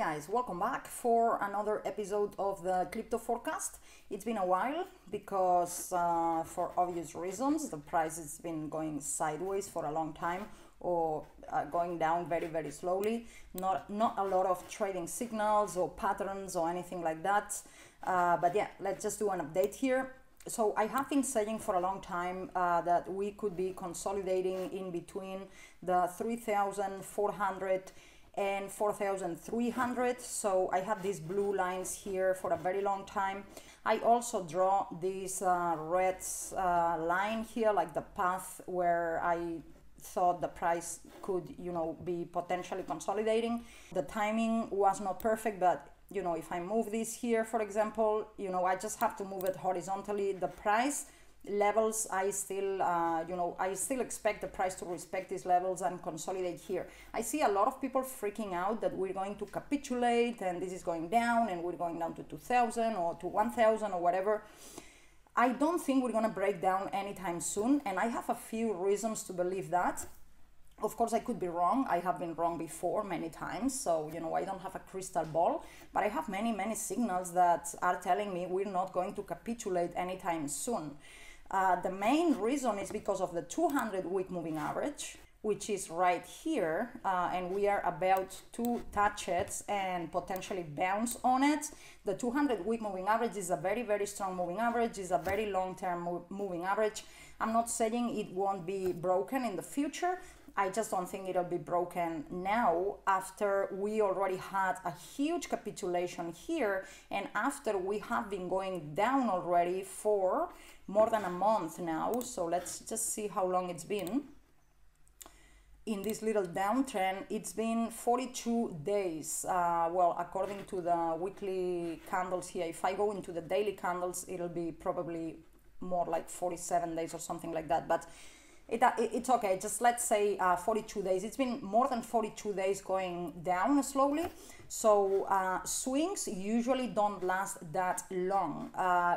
guys, welcome back for another episode of the crypto forecast. It's been a while because for obvious reasons the price has been going sideways for a long time or going down very slowly. Not a lot of trading signals or patterns or anything like that, but yeah, let's just do an update here. So I have been saying for a long time that we could be consolidating in between the 3,400 and 4,300. So I have these blue lines here for a very long time. I also draw this red line here, like the path where I thought the price could, be potentially consolidating. The timing was not perfect, but if I move this here, for example, I just have to move it horizontally. The price levels, I still expect the price to respect these levels and consolidate here. I see a lot of people freaking out that we're going to capitulate and this is going down and we're going down to 2,000 or to 1,000 or whatever. I don't think we're going to break down anytime soon, and I have a few reasons to believe that. Of course, I could be wrong. I have been wrong before many times, so I don't have a crystal ball, but I have many signals that are telling me we're not going to capitulate anytime soon. The main reason is because of the 200-week moving average, which is right here, and we are about to touch it and potentially bounce on it. The 200-week moving average is a very strong moving average, is a very long-term moving average. I'm not saying it won't be broken in the future. I just don't think it'll be broken now, after we already had a huge capitulation here and after we have been going down already for more than a month now. So let's just see how long it's been. In this little downtrend, it's been 42 days. Well, according to the weekly candles here, if I go into the daily candles, it'll be probably more like 47 days or something like that. But it's okay, just let's say 42 days. It's been more than 42 days going down slowly. So swings usually don't last that long.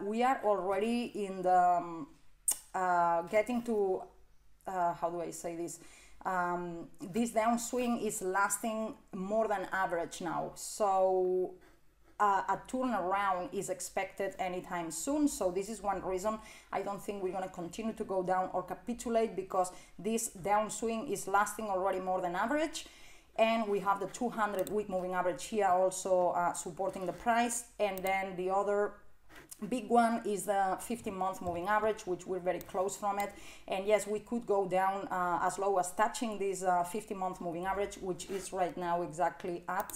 We are already in the getting to, how do I say this? This downswing is lasting more than average now. So a turnaround is expected anytime soon. So this is one reason I don't think we're going to continue to go down or capitulate, because this downswing is lasting already more than average. And we have the 200-week moving average here also supporting the price. And then the other big one is the 15-month moving average, which we're very close from it. And yes, we could go down as low as touching this 50-month moving average, which is right now exactly at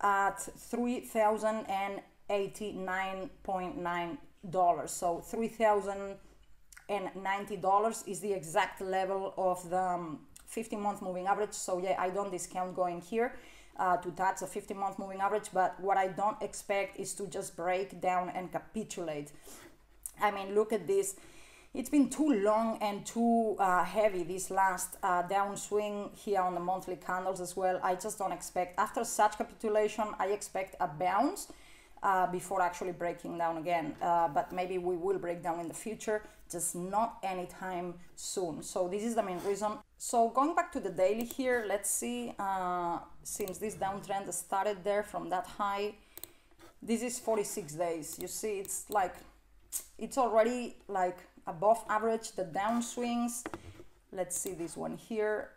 $3,089.9. So $3,090 is the exact level of the 50-month moving average. So yeah, I don't discount going here to touch the 50-month moving average, but what I don't expect is to just break down and capitulate. I mean, look at this. It's been too long and too heavy, this last downswing here on the monthly candles as well. I just don't expect, after such capitulation, I expect a bounce before actually breaking down again. But maybe we will break down in the future, just not anytime soon. So this is the main reason. So going back to the daily here, let's see, since this downtrend started there from that high, this is 46 days. You see, it's like, it's already like above average, the downswings. Let's see this one here.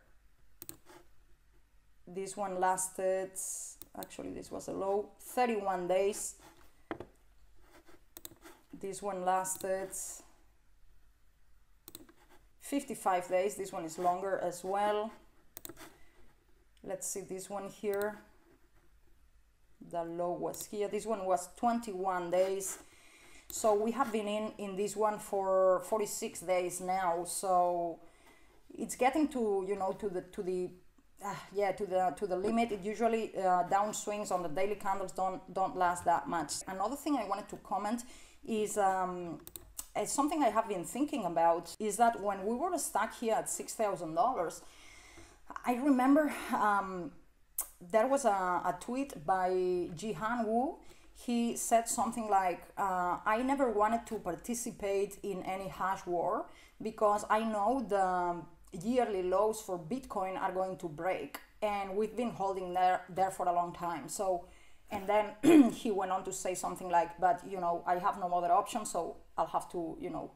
This one lasted, actually this was a low, 31 days. This one lasted 55 days. This one is longer as well. Let's see this one here. The low was here. This one was 21 days. So we have been in this one for 46 days now. So it's getting to to the limit. It usually downswings on the daily candles don't last that much. Another thing I wanted to comment is something I have been thinking about, is that when we were stuck here at $6,000, I remember there was a tweet by Jihan Wu. He said something like, I never wanted to participate in any hash war because I know the yearly lows for Bitcoin are going to break. and we've been holding there for a long time. So, and then he went on to say something like, but you know, I have no other option, so I'll have to, you know,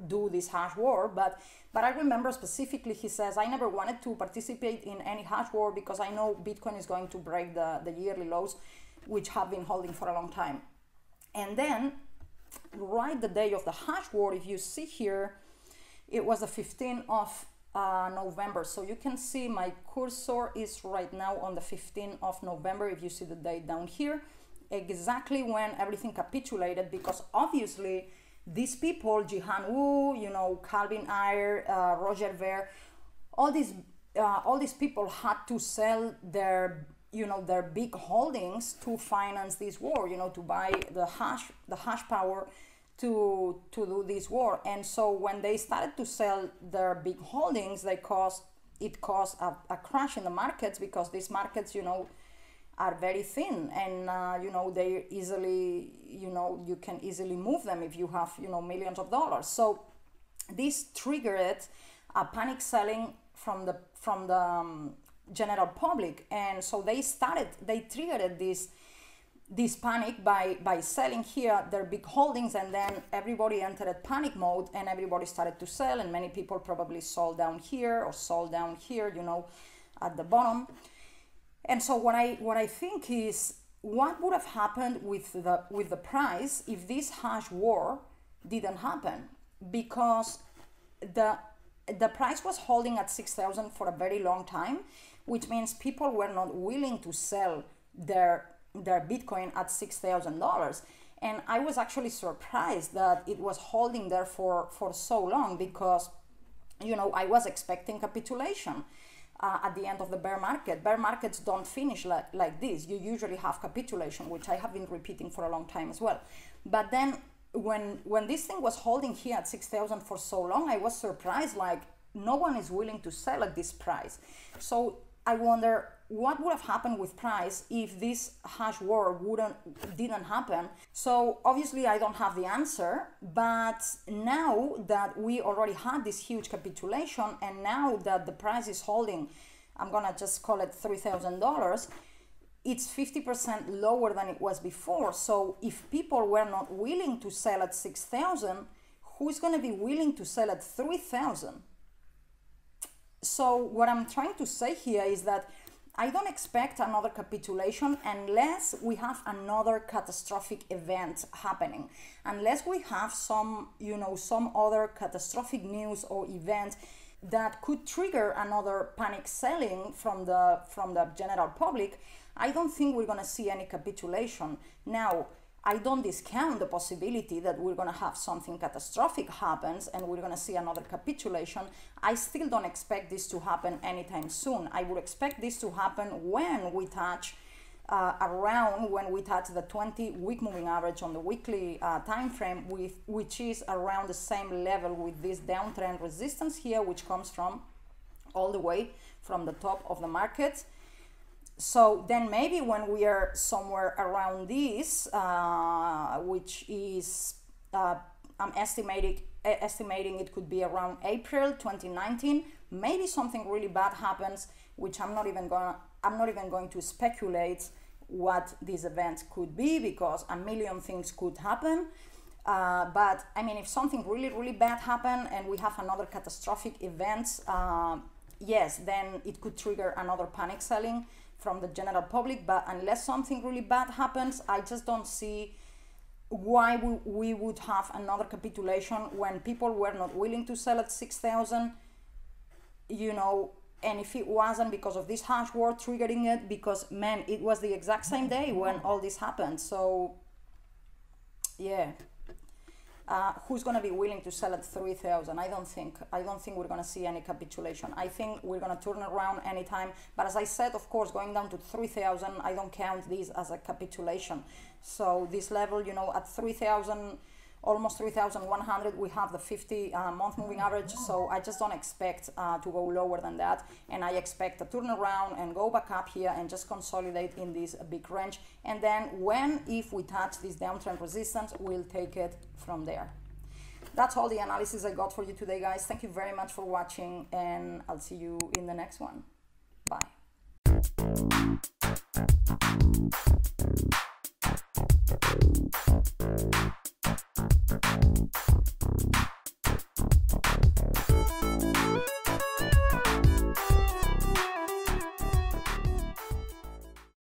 do this hash war. But I remember specifically he says, I never wanted to participate in any hash war because I know Bitcoin is going to break the yearly lows, which have been holding for a long time. And then right the day of the hash war, if you see here, it was the 15th of November. So you can see my cursor is right now on the 15th of November, if you see the date down here, exactly when everything capitulated, because obviously these people, Jihan Wu, you know, Calvin Ayre, Roger Ver, all these people had to sell their, you know, their big holdings to finance this war, you know, to buy the hash power to do this war. And so when they started to sell their big holdings, it caused a crash in the markets, because these markets, you know, are very thin, and you know, they easily, you know, you can easily move them if you have, you know, millions of dollars. So this triggered a panic selling from the general public, and so they triggered this panic by selling here their big holdings, and then everybody entered panic mode and everybody started to sell, and many people probably sold down here or sold down here, you know, at the bottom. And so what I think is, what would have happened with the price if this hash war didn't happen? Because the price was holding at 6,000 for a very long time, which means people were not willing to sell their Bitcoin at $6,000. And I was actually surprised that it was holding there for so long, because, you know, I was expecting capitulation at the end of the bear market. Bear markets don't finish like this. You usually have capitulation, which I have been repeating for a long time as well. But then when this thing was holding here at 6,000 for so long, I was surprised, like, no one is willing to sell at this price. So I wonder what would have happened with price if this hash war didn't happen. So obviously I don't have the answer, but now that we already had this huge capitulation, and now that the price is holding, I'm gonna just call it $3,000, it's 50% lower than it was before. So if people were not willing to sell at 6,000, who's gonna be willing to sell at 3,000? So what I'm trying to say here is that I don't expect another capitulation unless we have another catastrophic event happening, unless we have some, you know, some other catastrophic news or event that could trigger another panic selling from the general public. I don't think we're going to see any capitulation. Now, I don't discount the possibility that we're going to have something catastrophic happens and we're going to see another capitulation. I still don't expect this to happen anytime soon. I would expect this to happen when we touch the 20-week moving average on the weekly time frame, which is around the same level with this downtrend resistance here, which comes from all the way from the top of the market. So then maybe when we are somewhere around this, which is, I'm estimating it could be around April 2019, maybe something really bad happens, which I'm not even going to speculate what this event could be, because a million things could happen. But I mean, if something really, really bad happen and we have another catastrophic event, yes, then it could trigger another panic selling from the general public. But unless something really bad happens, I just don't see why we would have another capitulation when people were not willing to sell at 6,000, you know. And if it wasn't because of this hash war triggering it, because man, it was the exact same day when all this happened. So yeah, who's going to be willing to sell at 3,000? I don't think we're going to see any capitulation. I think we're going to turn around anytime. But as I said, of course, going down to 3,000, I don't count this as a capitulation. So this level, you know, at 3,000, almost 3,100, we have the 50-month moving average. So I just don't expect to go lower than that. And I expect a turnaround and go back up here and just consolidate in this big range. And then if we touch this downtrend resistance, we'll take it from there. That's all the analysis I got for you today, guys. Thank you very much for watching, and I'll see you in the next one. Bye.